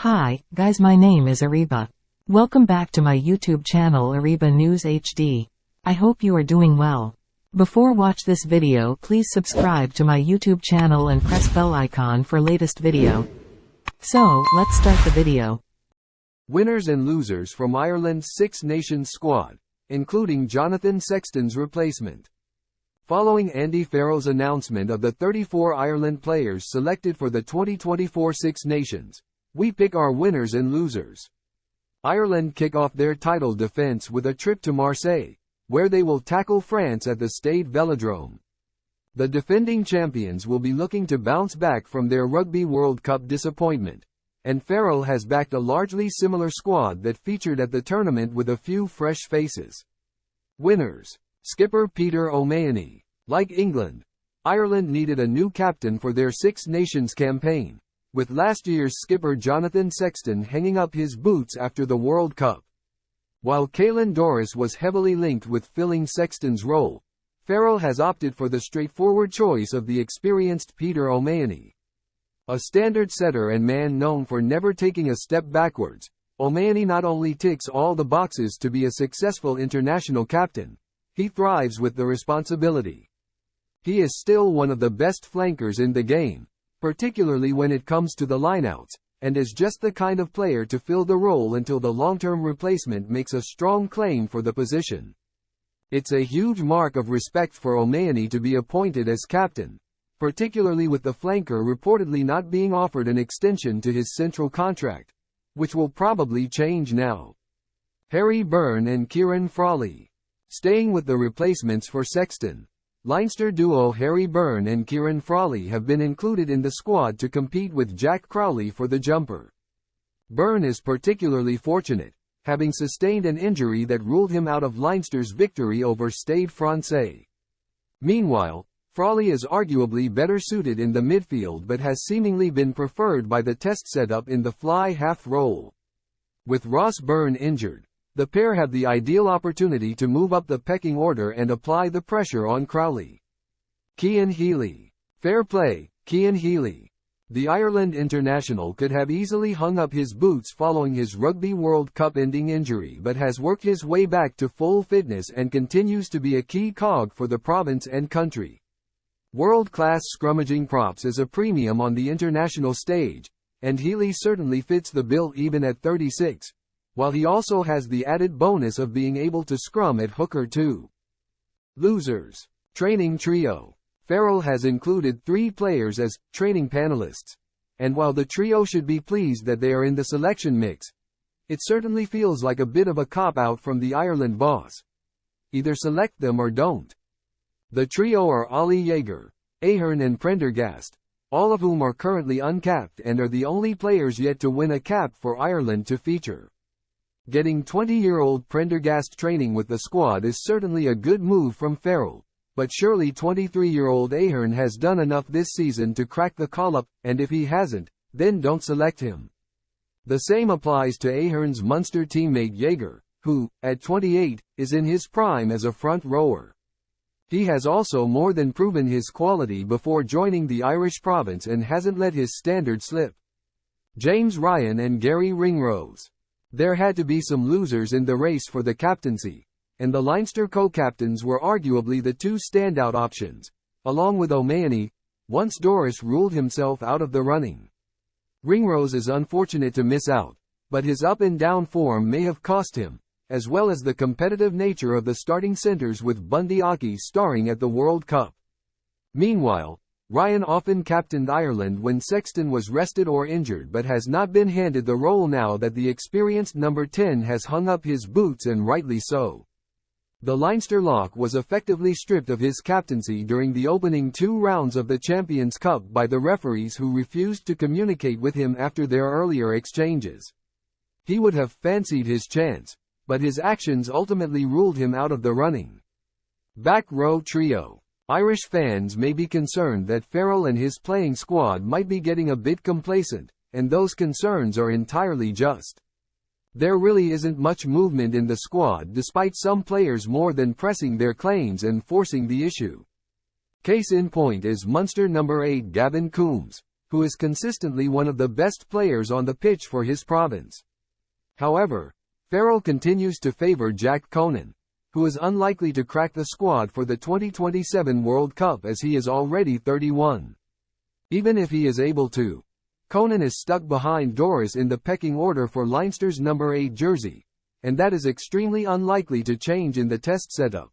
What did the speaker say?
Hi, guys, my name is Ariba. Welcome back to my YouTube channel Ariba News HD. I hope you are doing well. Before watch this video, please subscribe to my YouTube channel and press bell icon for latest video. So, let's start the video. Winners and losers from Ireland's Six Nations squad, including Jonathan Sexton's replacement. Following Andy Farrell's announcement of the 34 Ireland players selected for the 2024 Six Nations, we pick our winners and losers. Ireland kick off their title defence with a trip to Marseille, where they will tackle France at the Stade Velodrome. The defending champions will be looking to bounce back from their Rugby World Cup disappointment, and Farrell has backed a largely similar squad that featured at the tournament with a few fresh faces. Winners. Skipper Peter O'Mahony. Like England, Ireland needed a new captain for their Six Nations campaign, with last year's skipper Jonathan Sexton hanging up his boots after the World Cup. While Caelan Doris was heavily linked with filling Sexton's role, Farrell has opted for the straightforward choice of the experienced Peter O'Mahony. A standard setter and man known for never taking a step backwards, O'Mahony not only ticks all the boxes to be a successful international captain, he thrives with the responsibility. He is still one of the best flankers in the game, particularly when it comes to the lineouts, and is just the kind of player to fill the role until the long-term replacement makes a strong claim for the position. It's a huge mark of respect for O'Mahony to be appointed as captain, particularly with the flanker reportedly not being offered an extension to his central contract, which will probably change now. Harry Byrne and Kieran Frawley. Staying with the replacements for Sexton, Leinster duo Harry Byrne and Kieran Frawley have been included in the squad to compete with Jack Crowley for the jumper. Byrne is particularly fortunate, having sustained an injury that ruled him out of Leinster's victory over Stade Francais. Meanwhile, Frawley is arguably better suited in the midfield but has seemingly been preferred by the test setup in the fly half role. With Ross Byrne injured, the pair have the ideal opportunity to move up the pecking order and apply the pressure on Crowley. Cian Healy. Fair play, Cian Healy. The Ireland international could have easily hung up his boots following his Rugby World Cup ending injury but has worked his way back to full fitness and continues to be a key cog for the province and country. World-class scrummaging props is a premium on the international stage, and Healy certainly fits the bill even at 36. While he also has the added bonus of being able to scrum at hooker too. Losers. Training trio. Farrell has included 3 players as training panelists, and while the trio should be pleased that they are in the selection mix, it certainly feels like a bit of a cop-out from the Ireland boss. Either select them or don't. The trio are Ollie Jaeger, Ahern and Prendergast, all of whom are currently uncapped and are the only players yet to win a cap for Ireland to feature. Getting 20-year-old Prendergast training with the squad is certainly a good move from Farrell, but surely 23-year-old Ahern has done enough this season to crack the call-up, and if he hasn't, then don't select him. The same applies to Ahern's Munster teammate Jaeger, who, at 28, is in his prime as a front rower. He has also more than proven his quality before joining the Irish province and hasn't let his standard slip. James Ryan and Gary Ringrose. There had to be some losers in the race for the captaincy, and the Leinster co-captains were arguably the 2 standout options, along with O'Mahony, once Doris ruled himself out of the running. Ringrose is unfortunate to miss out, but his up-and-down form may have cost him, as well as the competitive nature of the starting centres with Bundy Aki starring at the World Cup. Meanwhile, Ryan often captained Ireland when Sexton was rested or injured but has not been handed the role now that the experienced number 10 has hung up his boots, and rightly so. The Leinster lock was effectively stripped of his captaincy during the opening 2 rounds of the Champions Cup by the referees who refused to communicate with him after their earlier exchanges. He would have fancied his chance, but his actions ultimately ruled him out of the running. Back row trio. Irish fans may be concerned that Farrell and his playing squad might be getting a bit complacent, and those concerns are entirely just. There really isn't much movement in the squad despite some players more than pressing their claims and forcing the issue. Case in point is Munster number 8 Gavin Coombs, who is consistently one of the best players on the pitch for his province. However, Farrell continues to favor Jack Conan, who is unlikely to crack the squad for the 2027 World Cup as he is already 31. Even if he is able to, Conan is stuck behind Doris in the pecking order for Leinster's number 8 jersey, and that is extremely unlikely to change in the test setup.